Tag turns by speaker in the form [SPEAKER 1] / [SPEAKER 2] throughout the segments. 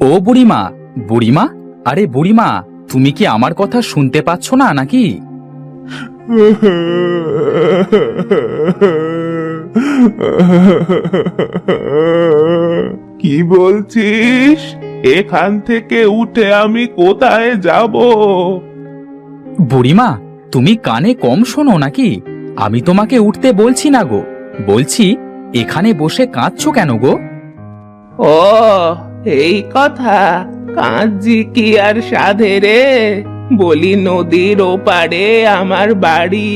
[SPEAKER 1] ও বুড়িমা, বুড়িমা, আরে বুড়িমা, তুমি কি আমার কথা শুনতে পাচ্ছ না নাকি?
[SPEAKER 2] কি বলছিস? এখান থেকে উঠে আমি কোথায় যাব?
[SPEAKER 1] বুড়িমা, তুমি কানে কম শোনো নাকি? আমি তোমাকে উঠতে বলছি না গো, বলছি এখানে বসে কাঁদছো কেন গো?
[SPEAKER 2] ও, এই কথা। কাঁদছি কি আর সাধে রে? বলি, নদীর ওপারে আমার বাড়ি,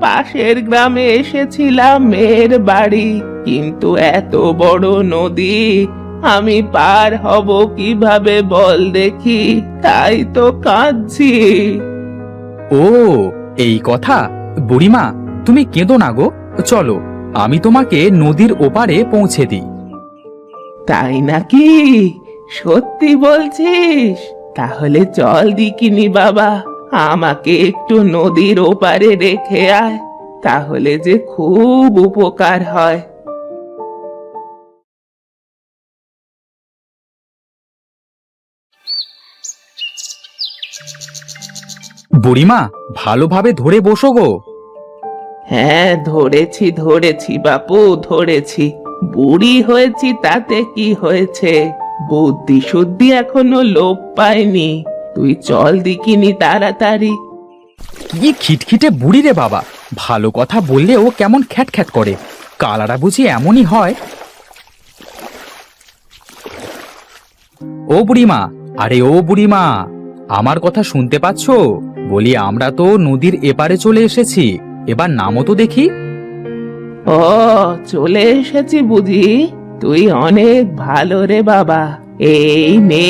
[SPEAKER 2] পাশের গ্রামে এসেছিলাম মেয়ের বাড়ি, কিন্তু এত বড় নদী আমি পার হব কিভাবে বল দেখি, তাই তো কাঁদছি।
[SPEAKER 1] ও, এই কথা। বুড়িমা, তুমি কেঁদো না গো, চলো আমি তোমাকে নদীর ওপারে পৌঁছে দিই।
[SPEAKER 2] তাই নাকি? সত্যি বলছিস? তাহলে চল দিকিনি বাবা, আমাকে একটু নদীর ওপারে রেখে আয়, তাহলে যে খুব উপকার হয়।
[SPEAKER 1] বুড়িমা, ভালোভাবে ধরে বসো গো।
[SPEAKER 2] হ্যাঁ, ধরেছি ধরেছি বাপু, ধরেছি। বুড়ি হয়েছি তাতে কি হয়েছে, বুদ্ধি শুদ্ধি এখনো লোপ পায়নি। তুই চল দিকিনি তাড়াতাড়ি।
[SPEAKER 1] কি খিটখিটে বুড়ি রে বাবা, ভালো কথা বললেও কেমন খ্যাট করে। কালারা বুঝি এমনই হয়। ও বুড়িমা, আরে ও বুড়িমা, আমার কথা শুনতে পাচ্ছো? বলি, আমরা তো নদীর এপারে চলে এসেছি, এবার নামো তো দেখি।
[SPEAKER 2] ও, চলে এসেছি বুঝি? তুই অনেক ভালো রে বাবা। এই নে,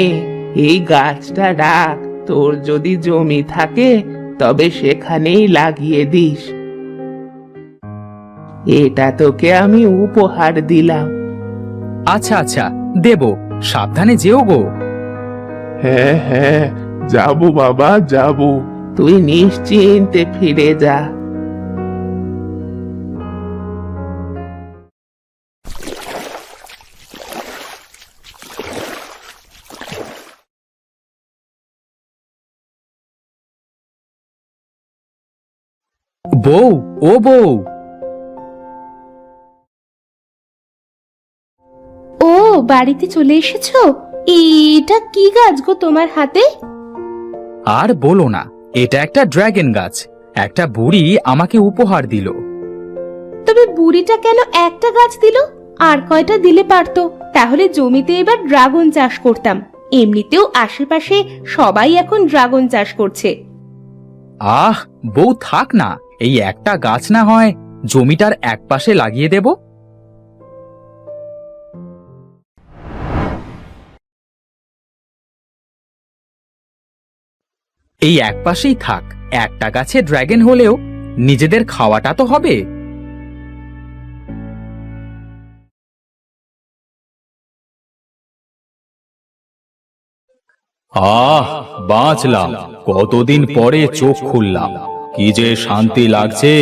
[SPEAKER 2] এই গাছটা রাখ, তোর যদি জমি থাকে তবে সেখানেই লাগিয়ে দিস। এটা তোকে আমি উপহার দিলাম।
[SPEAKER 1] আচ্ছা আচ্ছা, দেব, সাবধানে যেও গো।
[SPEAKER 2] হ্যাঁ হ্যাঁ, যাবো বাবা, যাবো। তুই নিশ্চিন্তে ফিরে যা।
[SPEAKER 1] বউ, ও বউ।
[SPEAKER 3] ও, বাড়িতে চলে এসেছো? এটা কি গাছ গো তোমার হাতে?
[SPEAKER 1] আর বলো না, এটা একটা ড্রাগন গাছ, একটা বুড়ি আমাকে উপহার দিল।
[SPEAKER 3] তবে বুড়িটা কেন একটা গাছ দিল? আর কয়টা দিলে পারতো, তাহলে জমিতে এবার ড্রাগন চাষ করতাম। এমনিতেও আশেপাশে সবাই এখন ড্রাগন চাষ করছে।
[SPEAKER 1] আহ, বউ থাক না, এই একটা গাছ না হয় জমিটার একপাশে লাগিয়ে দেব। এই একপাশেই থাক, একটা গাছে ড্রাগন হলেও নিজেদের খাওয়াটা তো হবে। আহ, বাঁচলাম, কতদিন পরে চোখ খুললাম, কি যে শান্তি লাগছে।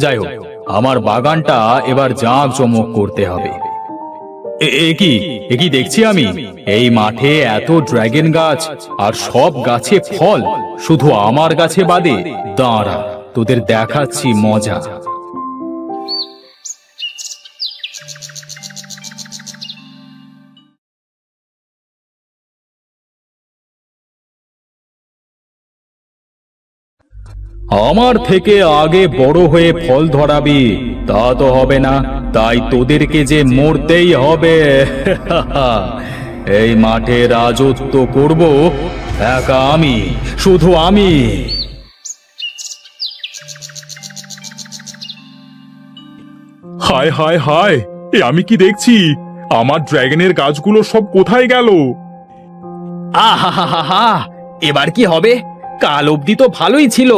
[SPEAKER 1] যাই হোক, আমার বাগানটা এবার জাঁকজমক করতে হবে। এ কি দেখছি আমি? এই মাঠে এত ড্রাগন গাছ, আর সব গাছে ফল, শুধু আমার গাছে বাদে। দাঁড়া, তোদের দেখাচ্ছি মজা। আমার থেকে আগে বড় হয়ে ফল ধরাবি তা তো হবে না, তাই তোদেরকে যে মরতেই হবে। এই মাঠে রাজত্ব করব একা আমি, শুধু আমি।
[SPEAKER 4] হায় হায় হায়, এ আমি কি দেখছি? আমার ড্রাগনের গাছগুলো সব কোথায় গেল?
[SPEAKER 1] আহা, এবার কি হবে? কাল অবধি তো ভালোই ছিল,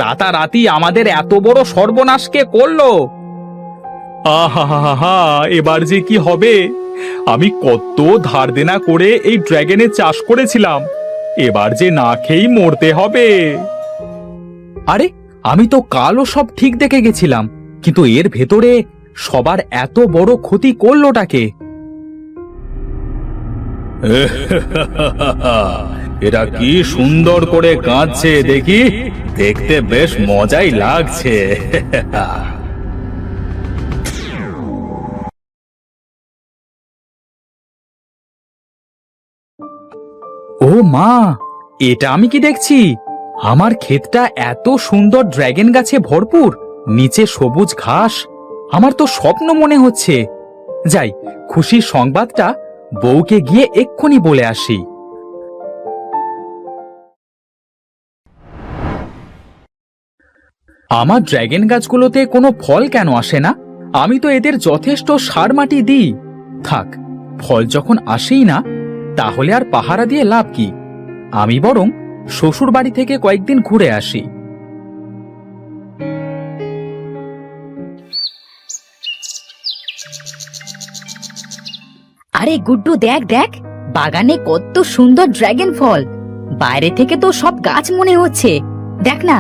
[SPEAKER 1] রাতারাতি আমাদের এত বড় সর্বনাশ কে করলো?
[SPEAKER 4] আহা, এবার যে কি হবে? আমি কত ধার দেনা করে এই ড্রাগনের চাষ করেছিলাম, এবার যে না খেয়েই মরতে হবে।
[SPEAKER 1] আরে, আমি তো কালও সব ঠিক দেখে গেছিলাম, কিন্তু এর ভেতরে সবার এত বড় ক্ষতি করলোটাকে? এরা কি সুন্দর করে কাঁদছে দেখি, দেখতে বেশ মজাই লাগছে।
[SPEAKER 4] ও মা, এটা আমি কি দেখছি? আমার ক্ষেতটা এত সুন্দর ড্রাগন গাছে ভরপুর, নিচে সবুজ ঘাস। আমার তো স্বপ্ন মনে হচ্ছে। যাই, খুশির সংবাদটা বউকে গিয়ে এক্ষুনি বলে আসি। আমার ড্রাগন গাছগুলোতে কোনো ফল কেন আসে না? আমি তো এদের যথেষ্ট সার মাটি দিই। থাক, ফল যখন আসেই না, তাহলে আর পাহারা দিয়ে লাভ কি? আমি বরং শ্বশুর বাড়ি থেকে কয়েকদিন ঘুরে আসি।
[SPEAKER 5] আরে গুড্ডু, দেখ দেখ, বাগানে কত সুন্দর ড্রাগন ফল। বাইরে থেকে তো সব গাছ মনে হচ্ছে, দেখ না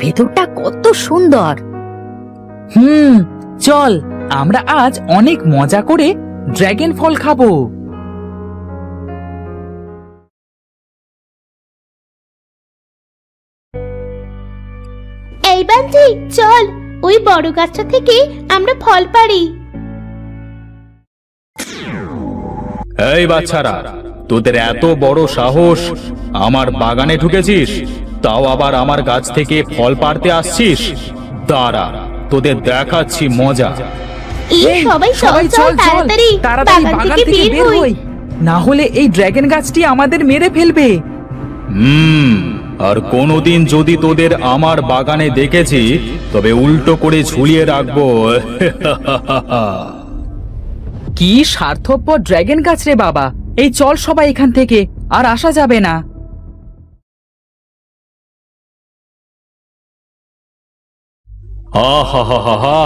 [SPEAKER 5] ভেতরটা কত সুন্দর।
[SPEAKER 4] চল, আমরা আজ অনেক মজা করে ড্রাগন ফল খাবো।
[SPEAKER 3] এই বান্টি, চল ওই বড় গাছটা থেকে আমরা ফল পাড়ি।
[SPEAKER 1] এই বাচ্চারা, তোদের এত বড় সাহস, আমার বাগানে ঢুকেছিস, তাও আবার আমার গাছ থেকে ফল পাড়তে আসছিস? দাঁড়া, তোদের দেখাচ্ছি মজা।
[SPEAKER 3] এই সবাই চল চল, তাড়াতাড়ি বাগান থেকে বের হই।
[SPEAKER 4] না হলে এই ড্রাগন গাছটি আমাদের মেরে ফেলবে।
[SPEAKER 1] আর কোনোদিন যদি তোদের আমার বাগানে দেখেছি, তবে উল্টো করে ঝুলিয়ে রাখবো।
[SPEAKER 4] কি স্বার্থপর ড্রাগন গাছ রে বাবা! এই চল সবাই এখান থেকে, আর আসা যাবে না।
[SPEAKER 1] আহা,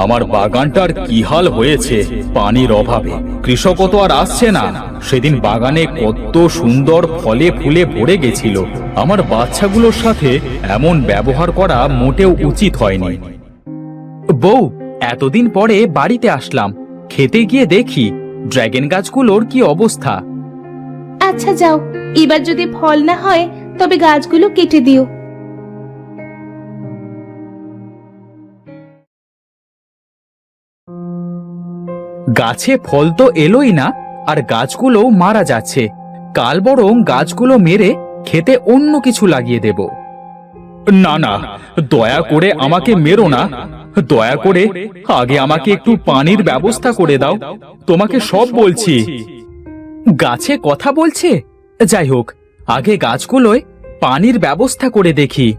[SPEAKER 1] আমার বাগানটার কি হাল হয়েছে পানির অভাবে। কৃষকও তো আর আসছে না। সেদিন বাগানে কত সুন্দর ফলে ফুলে ভরে গেছিল। আমার বাচ্চাগুলোর সাথে এমন ব্যবহার করা মোটেও উচিত হয়নি।
[SPEAKER 4] বউ, এতদিন পরে বাড়িতে আসলাম, খেতে গিয়ে দেখি ড্রাগন গাছগুলোর কি অবস্থা।
[SPEAKER 3] আচ্ছা যাও, এবার যদি ফল না হয় তবে গাছগুলো কেটে দিও।
[SPEAKER 4] গাছে ফল তো এলোই না, আর গাছগুলো মারা যাচ্ছে। কাল বরং গাছগুলো মেরে খেতে অন্য কিছু লাগিয়ে দেব।
[SPEAKER 1] না না, দয়া করে আমাকে মেরো না। দয়া করে আগে আমাকে একটু পানির ব্যবস্থা করে দাও। তোমাকে সব বলছি।
[SPEAKER 4] গাছে কথা বলছে? যাই হোক, আগে গাছগুলোয় পানির ব্যবস্থা করে দেখি।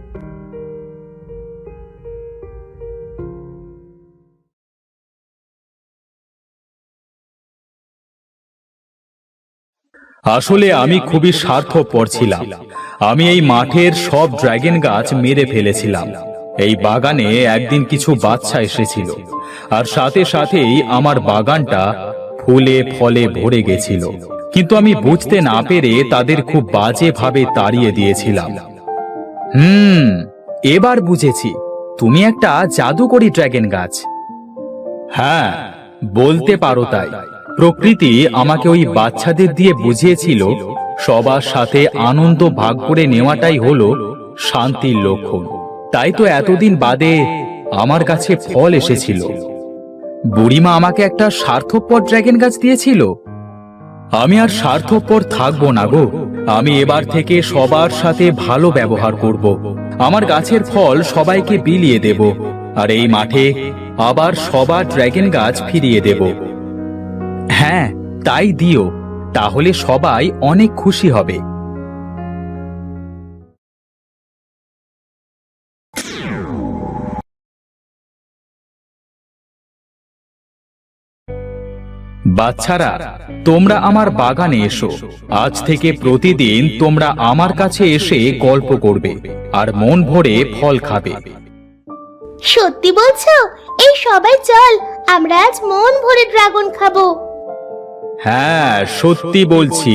[SPEAKER 1] আসলে আমি খুবই স্বার্থপর ছিলাম। আমি এই মাঠের সব ড্রাগন গাছ মেরে ফেলেছিলাম। এই বাগানে একদিন কিছু বাচ্চা এসেছিল, আর সাথে সাথেই আমার বাগানটা ফুলে ফলে ভরে গেছিল। কিন্তু আমি বুঝতে না পেরে তাদের খুব বাজেভাবে তাড়িয়ে দিয়েছিলাম।
[SPEAKER 4] এবার বুঝেছি, তুমি একটা জাদুকরি ড্রাগন গাছ।
[SPEAKER 1] হ্যাঁ, বলতে পারো তাই। প্রকৃতি আমাকে ওই বাচ্চাদের দিয়ে বুঝিয়েছিল, সবার সাথে আনন্দ ভাগ করে নেওয়াটাই হলো শান্তির লক্ষণ। তাই তো এতদিন বাদে আমার কাছে ফল এসেছিল।
[SPEAKER 4] বুড়িমা আমাকে একটা স্বার্থপর ড্রাগন গাছ দিয়েছিল।
[SPEAKER 1] আমি আর স্বার্থপর থাকবো না গো। আমি এবার থেকে সবার সাথে ভালো ব্যবহার করব। আমার গাছের ফল সবাইকে বিলিয়ে দেব, আর এই মাঠে আবার সবার ড্রাগন গাছ ফিরিয়ে দেব।
[SPEAKER 4] হ্যাঁ, তাই দিও, তাহলে সবাই অনেক খুশি হবে।
[SPEAKER 1] বাচ্চারা, তোমরা আমার বাগানে এসো। আজ থেকে প্রতিদিন তোমরা আমার কাছে এসে গল্প করবে আর মন ভরে ফল খাবে।
[SPEAKER 3] সত্যি বলছো? এই সবাই চল, আমরা আজ মন ভরে ড্রাগন খাবো।
[SPEAKER 1] হ্যাঁ, সত্যি বলছি।